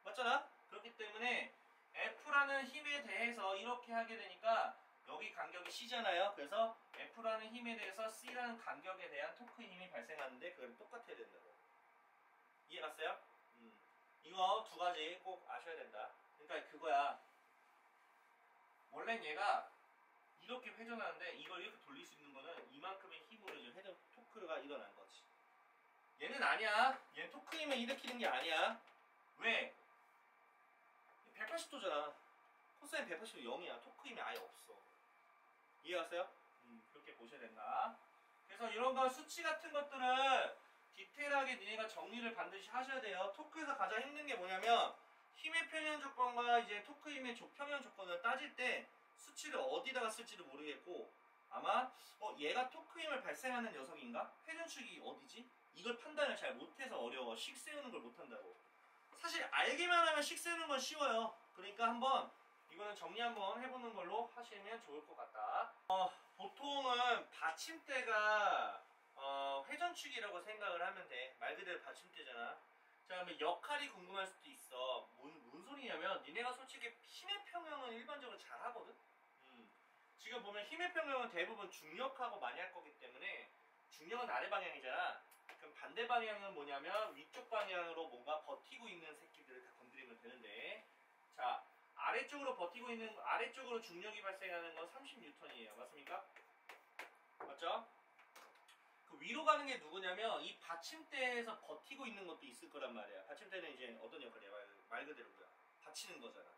맞잖아? 그렇기 때문에 F라는 힘에 대해서 이렇게 하게 되니까 여기 간격이 C잖아요. 그래서 F라는 힘에 대해서 C라는 간격에 대한 토크 힘이 발생하는데 그건 똑같아야 된다고. 이해 갔어요? 이거 두 가지 꼭 아셔야 된다. 그러니까 그거야. 원래 얘가 이렇게 회전하는데 이걸 이렇게 돌릴 수 있는 거는 이만큼의 힘으로 이제 회전 토크가 일어난 거지. 얘는 아니야. 얘는 토크 힘을 일으키는 게 아니야. 왜? 180도잖아. 코사인 180도 0이야. 토크 힘이 아예 없어. 이해갔어요? 그렇게 보셔야 된다. 그래서 이런 거 수치 같은 것들은 디테일하게 니네가 정리를 반드시 하셔야 돼요. 토크에서 가장 힘든 게 뭐냐면 힘의 평형 조건과 이제 토크 힘의 조평형 조건을 따질 때 수치를 어디다가 쓸지를 모르겠고 아마 얘가 토크 힘을 발생하는 녀석인가? 회전축이 어디지? 이걸 판단을 잘 못해서 어려워. 식 세우는 걸 못한다고. 사실 알기만 하면 식 세우는 건 쉬워요. 그러니까 한번 이거는 정리 한번 해보는 걸로 하시면 좋을 것 같다. 보통은 받침대가 회전축이라고 생각을 하면 돼. 말 그대로 받침대잖아. 자, 그러면 역할이 궁금할 수도 있어. 뭔 소리냐면 니네가 솔직히 힘의 평형은 일반적으로 잘 하거든? 지금 보면 힘의 평형은 대부분 중력하고 많이 할 거기 때문에 중력은 아래 방향이잖아. 그럼 반대 방향은 뭐냐면 위쪽 방향으로 뭔가 버티고 있는 새끼들을 다 건드리면 되는데 자, 아래쪽으로 버티고 있는 아래쪽으로 중력이 발생하는 건 30N이에요. 맞습니까? 맞죠? 그 위로 가는 게 누구냐면 이 받침대에서 버티고 있는 것도 있을 거란 말이야. 받침대는 이제 어떤 역할이야? 말 그대로 뭐야? 받치는 거잖아.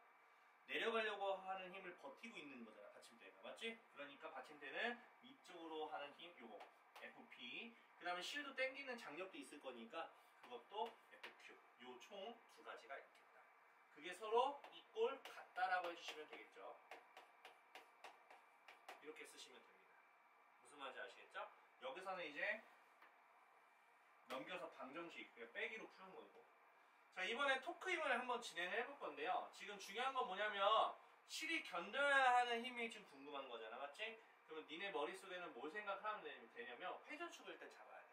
내려가려고 하는 힘을 버티고 있는 거잖아. 받침대가. 맞지? 그러니까 받침대는 이쪽으로 하는 힘 요거 FP 그 다음에 실도 당기는 장력도 있을 거니까 그것도 FQ 요 총 두 가지가 있겠다. 그게 서로 이꼴 같다라고 해주시면 되겠죠. 이렇게 쓰시면 됩니다. 무슨 말인지 아시겠죠? 여기서는 이제 넘겨서 방정식 빼기로 푸는 거고. 자, 이번에 토크 힘을 한번 진행을 해볼 건데요. 지금 중요한 건 뭐냐면 실이 견뎌야 하는 힘이 지금 궁금한 거잖아. 맞지? 그러면 니네 머릿속에는 뭘 생각하면 되냐면 회전축을 일단 잡아야 돼.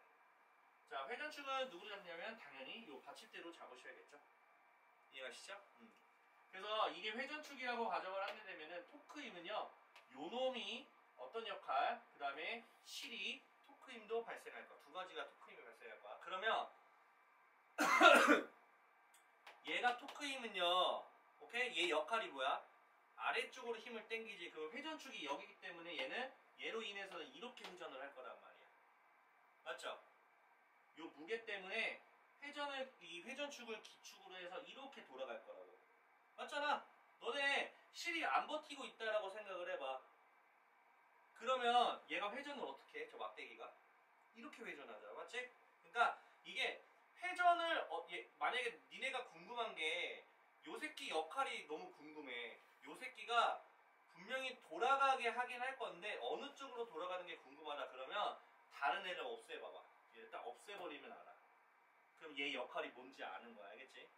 자, 회전축은 누구로 잡냐면 당연히 요 받침대로 잡으셔야겠죠. 이해가시죠? 그래서 이게 회전축이라고 가정을 하게 되면은 토크 힘은요 요 놈이 어떤 역할, 그 다음에 실이 토크 힘도 발생할 거야. 두 가지가 토크 힘이 발생할 거야. 그러면 얘가 토크 힘은요, 오케이? 얘 역할이 뭐야? 아래쪽으로 힘을 당기지. 그 회전축이 여기기 때문에 얘는 얘로 인해서는 이렇게 회전을 할 거란 말이야. 맞죠? 요 무게 때문에 이 회전축을 기축으로 해서 이렇게 돌아갈 거라고. 맞잖아? 너네 실이 안 버티고 있다라고 생각을 해봐. 그러면 얘가 회전을 어떻게 해? 저 막대기가? 이렇게 회전하잖아. 맞지? 그러니까 이게 회전을 만약에 니네가 궁금한 게 요 새끼 역할이 너무 궁금해. 요 새끼가 분명히 돌아가게 하긴 할 건데 어느 쪽으로 돌아가는 게 궁금하다 그러면 다른 애를 없애봐봐. 얘를 딱 없애버리면 알아. 그럼 얘 역할이 뭔지 아는 거야. 알겠지?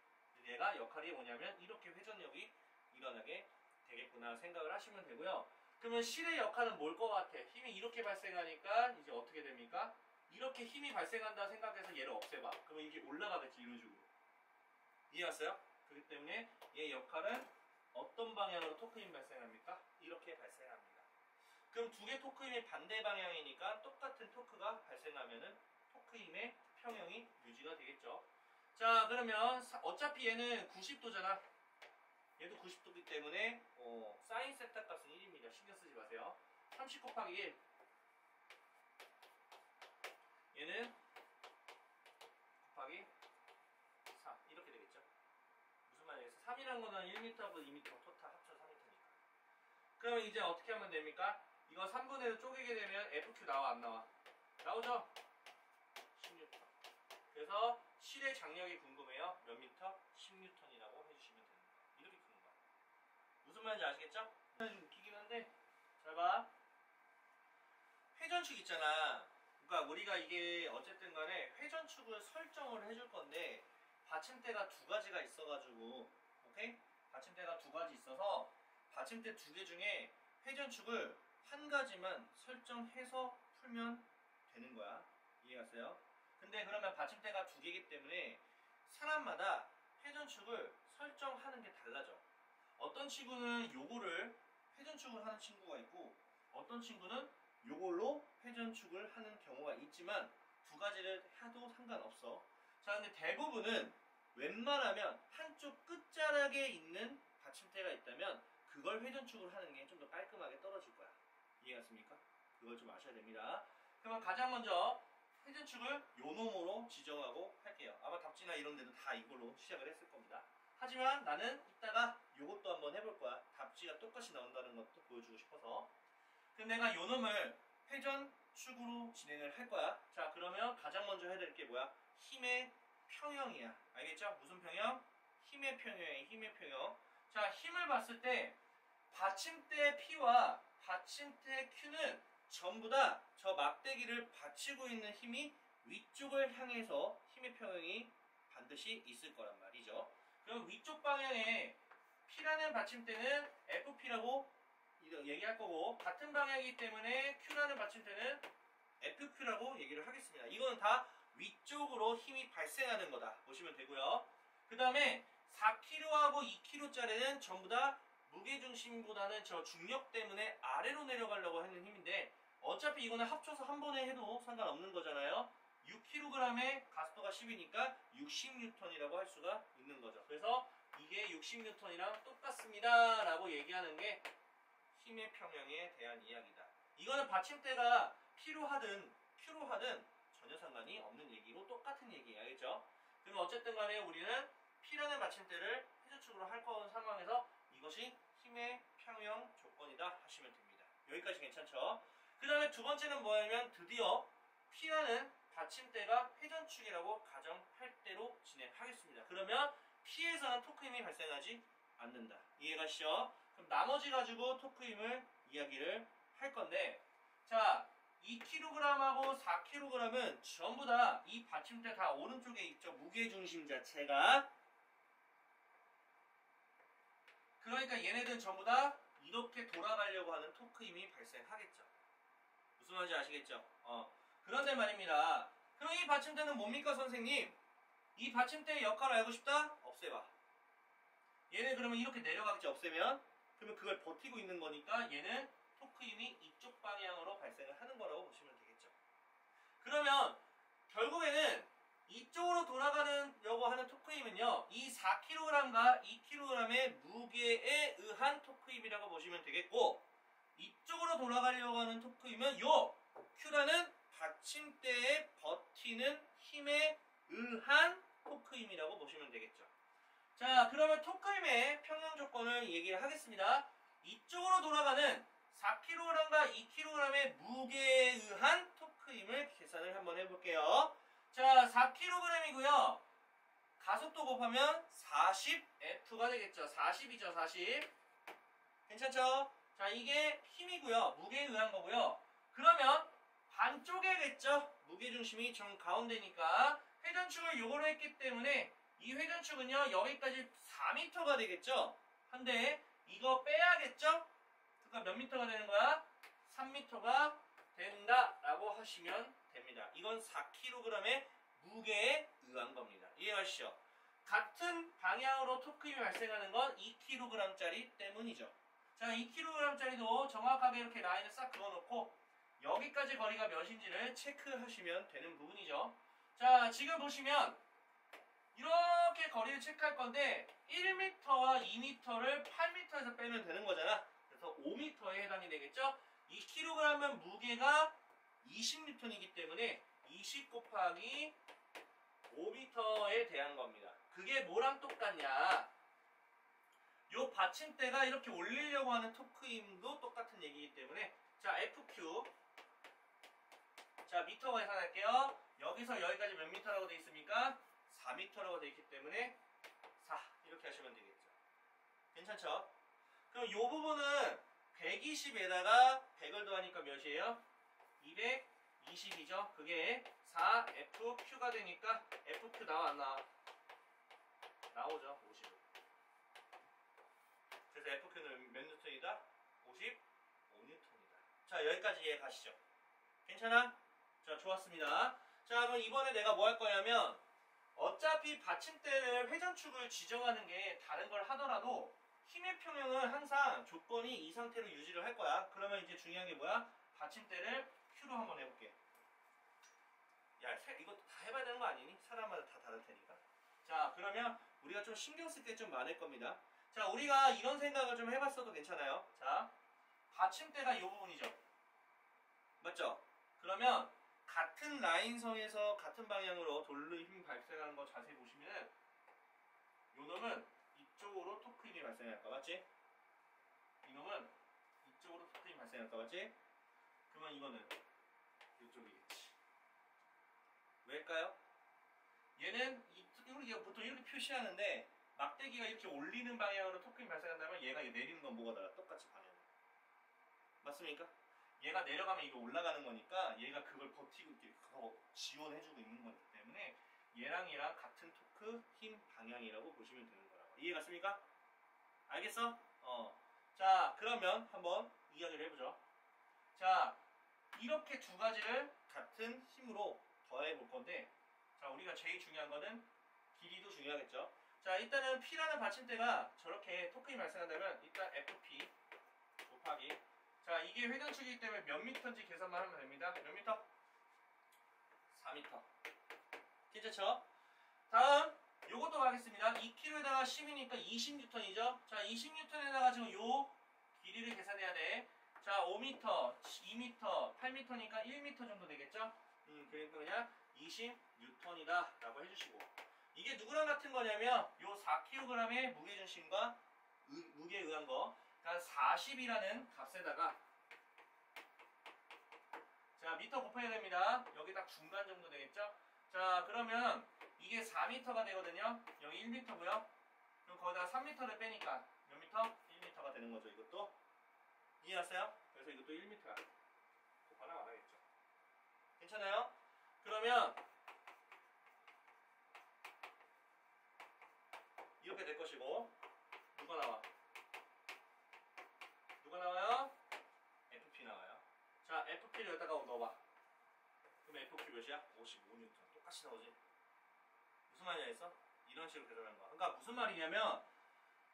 얘가 역할이 뭐냐면 이렇게 회전력이 일어나게 되겠구나 생각을 하시면 되고요. 그러면 실의 역할은 뭘 것 같아? 힘이 이렇게 발생하니까 이제 어떻게 됩니까? 이렇게 힘이 발생한다 생각해서 얘를 없애봐. 그러면 이게 올라가겠지, 이런 식으로. 이해갔어요? 그렇기 때문에 얘 역할은 어떤 방향으로 토크 힘이 발생합니까? 이렇게 발생합니다. 그럼 두 개 토크 힘이 반대 방향이니까 똑같은 토크가 발생하면은 토크 힘의 평형이 유지가 되겠죠. 자, 그러면 어차피 얘는 90도잖아. 얘도 90도이기 때문에 사인 세타 값은 1입니다. 신경 쓰지 마세요. 30 곱하기 1. 얘는 곱하기 4. 이렇게 되겠죠. 무슨 말이겠어? 3이란 거는 1m하고 2m 토탈 합쳐 3m니까. 그러면 이제 어떻게 하면 됩니까? 이거 3분의 1로 쪼개게 되면 FQ 나와 안 나와? 나오죠? 10N. 그래서 실의 장력이 궁금해요. 몇 미터? 10N이라고 해주시면 됩니다. 이렇게 푸는 거야. 무슨 말인지 아시겠죠? 좀 웃기긴 한데 잘 봐. 회전축 있잖아. 그러니까 우리가 이게 어쨌든 간에 회전축을 설정을 해줄 건데 받침대가 두 가지가 있어가지고 오케이? 받침대가 두 가지 있어서 받침대 두 개 중에 회전축을 한 가지만 설정해서 풀면 되는 거야. 이해갔어요? 근데 그러면 받침대가 두 개이기 때문에 사람마다 회전축을 설정하는 게 달라져. 어떤 친구는 요거를 회전축을 하는 친구가 있고 어떤 친구는 요걸로 회전축을 하는 경우가 있지만 두 가지를 해도 상관없어. 자, 근데 대부분은 웬만하면 한쪽 끝자락에 있는 받침대가 있다면 그걸 회전축을 하는 게 좀 더 깔끔하게 떨어질 거야. 이해갔습니까? 그걸 좀 아셔야 됩니다. 그러면 가장 먼저 회전축을 요 놈으로 지정하고 할게요. 아마 답지나 이런 데도 다 이걸로 시작을 했을 겁니다. 하지만 나는 이따가 요것도 한번 해볼 거야. 답지가 똑같이 나온다는 것도 보여주고 싶어서. 그럼 내가 요 놈을 회전축으로 진행을 할 거야. 자, 그러면 가장 먼저 해야 될 게 뭐야? 힘의 평형이야. 알겠죠? 무슨 평형? 힘의 평형이야. 힘의 평형. 자, 힘을 봤을 때 받침대 P와 받침대 Q는 전부 다 저 막대기를 받치고 있는 힘이 위쪽을 향해서 힘의 평형이 반드시 있을 거란 말이죠. 그럼 위쪽 방향에 P라는 받침대는 FP라고 얘기할 거고 같은 방향이기 때문에 Q라는 받침대는 FQ라고 얘기를 하겠습니다. 이거는 다 위쪽으로 힘이 발생하는 거다 보시면 되고요. 그 다음에 4kg하고 2kg짜리는 전부 다 무게중심보다는 저 중력 때문에 아래로 내려가려고 하는 힘인데 어차피 이거는 합쳐서 한 번에 해도 상관없는 거잖아요. 6kg에 가속도가 10이니까 60N이라고 할 수가 있는 거죠. 그래서 이게 60N이랑 똑같습니다 라고 얘기하는 게 힘의 평형에 대한 이야기다. 이거는 받침대가 P로 하든 Q로 하든 전혀 상관이 없는 얘기고 똑같은 얘기예요. 알겠죠? 그럼 어쨌든 간에 우리는 P라는 받침대를 회전축으로 할 거는 상황에서 이것이 힘의 평형 조건이다 하시면 됩니다. 여기까지 괜찮죠? 그 다음에 두 번째는 뭐냐면 드디어 P라는 받침대가 회전축이라고 가정할 대로 진행하겠습니다. 그러면 P에서는 토크 힘이 발생하지 않는다. 이해가시죠? 그럼 나머지 가지고 토크 힘을 이야기를 할 건데 자 2kg하고 4kg은 전부 다 이 받침대 다 오른쪽에 있죠. 무게중심 자체가. 그러니까 얘네들은 전부 다 이렇게 돌아가려고 하는 토크 힘이 발생하겠죠. 무슨 말인지 아시겠죠? 그런데 말입니다. 그럼 이 받침대는 뭡니까 선생님? 이 받침대의 역할을 알고 싶다? 없애봐. 얘는 그러면 이렇게 내려가겠지 없애면. 그러면 그걸 버티고 있는 거니까 얘는 토크 힘이 이쪽 방향으로 발생을 하는 거라고 보시면 되겠죠. 그러면 결국에는 이쪽으로 돌아가려고 하는 토크 힘은요. 이 4kg과 2kg의 무게에 의한 토크 힘이라고 보시면 되겠고 이쪽으로 돌아가려고 하는 토크 힘은 요 Q라는 받침대에 버티는 힘에 의한 토크 힘이라고 보시면 되겠죠. 자, 그러면 토크 힘의 평형 조건을 얘기를 하겠습니다. 이쪽으로 돌아가는 4kg과 2kg의 무게에 의한 토크 힘을 계산을 한번 해볼게요. 자, 4kg이고요. 가속도 곱하면 40F가 되겠죠. 40이죠, 40. 괜찮죠? 자, 이게 힘이고요. 무게에 의한 거고요. 그러면 반쪽에겠죠? 무게중심이 정 가운데니까 회전축을 요거로 했기 때문에 이 회전축은요 여기까지 4m가 되겠죠? 한데 이거 빼야겠죠? 그러니까 몇 m가 되는 거야? 3m가 된다 라고 하시면 됩니다. 이건 4kg의 무게에 의한 겁니다. 이해하시죠? 같은 방향으로 토크 힘이 발생하는 건 2kg짜리 때문이죠. 자, 2kg짜리도 정확하게 이렇게 라인을 싹 그어놓고 여기까지 거리가 몇인지를 체크하시면 되는 부분이죠. 자, 지금 보시면 이렇게 거리를 체크할 건데 1m와 2m를 8m에서 빼면 되는 거잖아. 그래서 5m에 해당이 되겠죠. 2kg은 무게가 20N이기 때문에 20 곱하기 5m에 대한 겁니다. 그게 뭐랑 똑같냐? 요 받침대가 이렇게 올리려고 하는 토크 힘도 똑같은 얘기이기 때문에 자, FQ 자, 미터 계산할게요. 여기서 여기까지 몇 미터라고 되어 있습니까? 4m라고 되어 있기 때문에 4 이렇게 하시면 되겠죠. 괜찮죠? 그럼 요 부분은 120에다가 100을 더하니까 몇이에요? 220이죠. 그게 4FQ가 되니까 FQ 나와 안 나와? 나오죠. 50. 그래서 FQ는 몇 뉴턴이다? 55뉴턴이다. 자, 여기까지 이해 가시죠. 괜찮아? 자, 좋았습니다. 자, 그럼 이번에 내가 뭐 할 거냐면 어차피 받침대를 회전축을 지정하는 게 다른 걸 하더라도 힘의 평형은 항상 조건이 이 상태로 유지를 할 거야. 그러면 이제 중요한 게 뭐야? 받침대를 Q로 한번 해볼게. 야, 이거 다 해봐야 되는 거 아니니? 사람마다 다 다를 테니까. 자, 그러면 우리가 좀 신경 쓸 게 좀 많을 겁니다. 자, 우리가 이런 생각을 좀 해봤어도 괜찮아요. 자, 받침대가 이 부분이죠. 맞죠? 그러면 같은 라인선에서 같은 방향으로 돌로 힘이 발생하는 거 자세히 보시면은 요놈은 이쪽으로 토크 힘이 발생할까 맞지? 이놈은 이쪽으로 토크 힘이 발생할까 맞지? 그러면 이거는 이쪽이겠지. 왜일까요? 얘는 우리가 보통 이렇게 표시하는데 막대기가 이렇게 올리는 방향으로 토크 힘이 발생한다면 얘가 내리는 건 뭐가 달라? 똑같이 방향. 맞습니까? 얘가 내려가면 이거 올라가는 거니까 얘가 그걸 버티고 이렇게 지원해주고 있는 거기 때문에 얘랑 같은 토크 힘 방향이라고 보시면 되는 거라고. 이해 갔습니까? 알겠어? 자, 그러면 한번 이야기를 해보죠. 자, 이렇게 두 가지를 같은 힘으로 더해 볼 건데 자, 우리가 제일 중요한 거는 길이도 중요하겠죠. 자, 일단은 P라는 받침대가 저렇게 토크 힘이 발생한다면 일단 FP 곱하기 자, 이게 회전축이기 때문에 몇 미터인지 계산만 하면 됩니다. 몇 미터? 4미터. 괜찮죠? 다음, 요것도 가겠습니다. 2kg에다가 10이니까 20N이죠? 자, 20N에다가 지금 요 길이를 계산해야 돼. 자, 5m, 2m, 8m니까 1m 정도 되겠죠? 그러니까 그냥 20N이다 라고 해주시고. 이게 누구랑 같은 거냐면, 요 4kg의 무게중심과 무게에 의한 거. 그러니까 40이라는 값에다가 자, 미터 곱해야 됩니다. 여기 딱 중간 정도 되겠죠? 자, 그러면 이게 4m가 되거든요. 여기 1m고요. 그럼 거기다가 3m를 빼니까 몇 미터? 1m가 되는 거죠. 이것도 이해하세요? 그래서 이것도 1m야. 곱하나 말아야겠죠. 괜찮아요? 그러면 이렇게 될 것이고 누가 나와? 누가 나와요? FP 나와요. 자, FP를 여기다가 넣어봐. 그럼 FP 몇이야? 55N. 똑같이 나오지. 무슨 말이냐 했어? 이런 식으로 계산하는 거야. 그러니까 무슨 말이냐면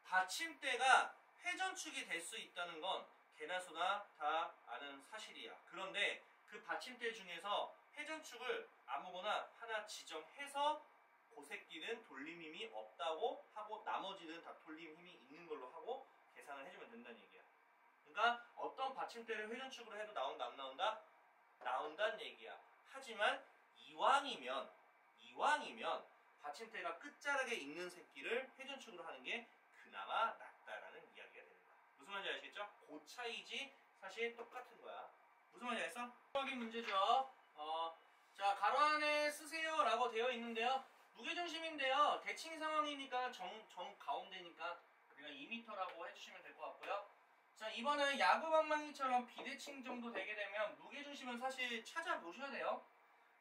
받침대가 회전축이 될 수 있다는 건 개나 소나 다 아는 사실이야. 그런데 그 받침대 중에서 회전축을 아무거나 하나 지정해서 그 새끼는 돌림 힘이 없다고 하고 나머지는 다 돌림 힘이 있는 걸로 하고 계산을 해주면 된다는 얘기야. 그러니까 어떤 받침대를 회전축으로 해도 나온다 안 나온다? 나온다는 얘기야. 하지만 이왕이면 받침대가 끝자락에 있는 새끼를 회전축으로 하는 게 그나마 낫다라는 이야기가 되는 거야. 무슨 말인지 아시겠죠? 그 차이지 사실 똑같은 거야. 무슨 말인지 알겠어? 확인 문제죠. 자, 가로 안에 쓰세요 라고 되어 있는데요. 무게중심인데요. 대칭 상황이니까 정 가운데니까 우리가 2m라고 해주시면 될 것 같고요. 자, 이번은 야구 방망이처럼 비대칭 정도 되게 되면 무게중심은 사실 찾아보셔야 돼요.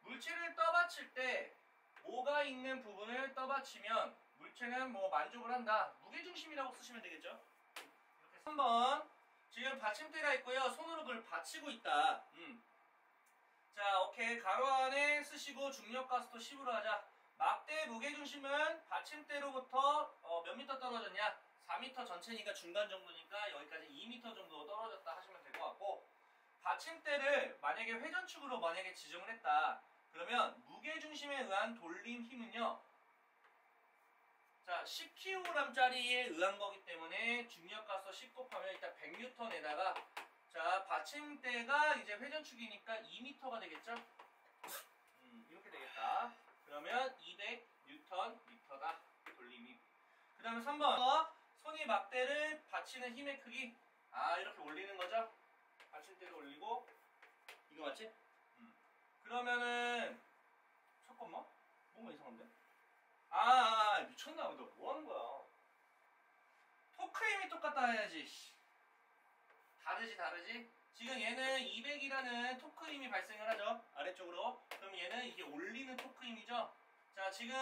물체를 떠받칠 때 뭐가 있는 부분을 떠받치면 물체는 뭐 만족을 한다. 무게중심이라고 쓰시면 되겠죠. 이렇게 3번 지금 받침대가 있고요. 손으로 그걸 받치고 있다. 자, 오케이. 가로 안에 쓰시고 중력가속도 10으로 하자. 막대의 무게중심은 받침대로부터 몇 미터 떨어졌냐? 4미터 전체니까 중간 정도니까 여기까지 2미터 정도 떨어졌다 하시면 될 것 같고, 받침대를 만약에 회전축으로 만약에 지정을 했다. 그러면 무게중심에 의한 돌림 힘은요. 자, 10kg짜리에 의한 거기 때문에 중력가서 10 곱하면 일단 100N에다가 자, 받침대가 이제 회전축이니까 2m가 되겠죠? 이렇게 되겠다. 그러면 200Nm다. 돌림이. 그 다음에 3번. 손이 막대를 받치는 힘의 크기. 아, 이렇게 올리는 거죠? 받침대를 올리고. 이거 맞지? 그러면은, 잠깐만. 뭔가 이상한데? 미쳤나? 너 뭐 하는 거야? 토크 힘이 똑같다 해야지. 다르지? 지금 얘는 200이라는 토크 힘이 발생을 하죠. 아래쪽으로. 그럼 얘는 이게 올리는 토크 힘이죠. 자, 지금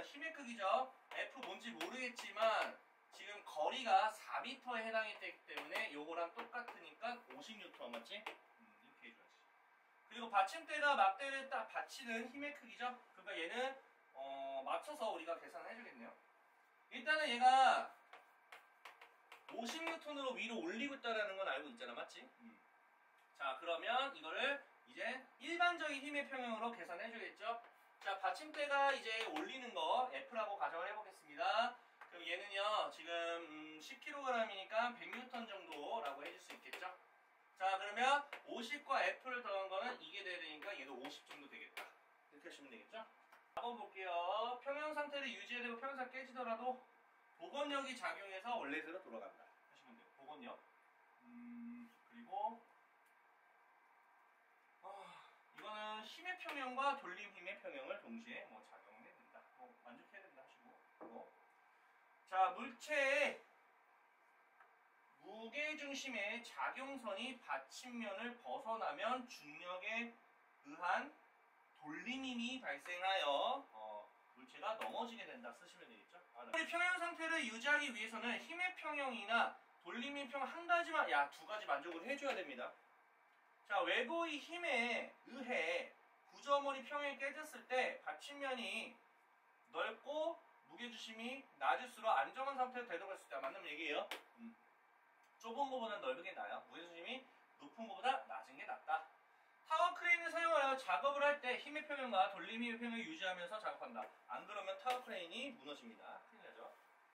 힘의 크기죠. F 뭔지 모르겠지만 지금 거리가 4m에 해당이 되기 때문에 요거랑 똑같으니까 50N 맞지? 이렇게 해줘야지. 그리고 받침대가 막대를 딱 받치는 힘의 크기죠. 그러니까 얘는 맞춰서 우리가 계산을 해주겠네요. 일단은 얘가 50N으로 위로 올리고 있다는 건 알고 있잖아, 맞지? 자, 그러면 이거를 이제 일반적인 힘의 평형으로 계산해 주겠죠. 자, 받침대가 이제 올리는 거 F라고 가정을 해보겠습니다. 그럼 얘는요, 지금 10kg이니까 100N 정도라고 해줄 수 있겠죠. 자, 그러면 50과 F를 더한 거는 이게 돼야 되니까 얘도 50 정도 되겠다. 이렇게 하시면 되겠죠. 4번 볼게요. 평형 상태를 유지해야 되고 평형상 깨지더라도 복원력이 작용해서 원래대로 돌아간다 하시면 돼요. 복원력. 그리고 이거는 힘의 평형과 돌림 힘의 평형을 동시에 작용을 해야 된다. 만족해야 된다 하시고. 자, 물체의 무게중심의 작용선이 받침면을 벗어나면 중력에 의한 돌림힘이 발생하여 물체가 넘어지게 된다 쓰시면 되겠죠. 이 평형 상태를 유지하기 위해서는 힘의 평형이나 돌림힘 평형 한 가지만, 두 가지 만족을 해줘야 됩니다. 자, 외부의 힘에 의해 구조물이 평형이 깨졌을 때 받침면이 넓고 무게중심이 낮을수록 안정한 상태로 되돌아갈 수 있다. 맞는 얘기예요. 좁은 것보다 넓은 게 나아요. 무게중심이 높은 것보다 낮은 게 낫다. 타워 크레인을 사용하여 작업을 할 때 힘의 평형과 돌림 힘의 평형을 유지하면서 작업한다. 안 그러면 타워 크레인이 무너집니다. 큰일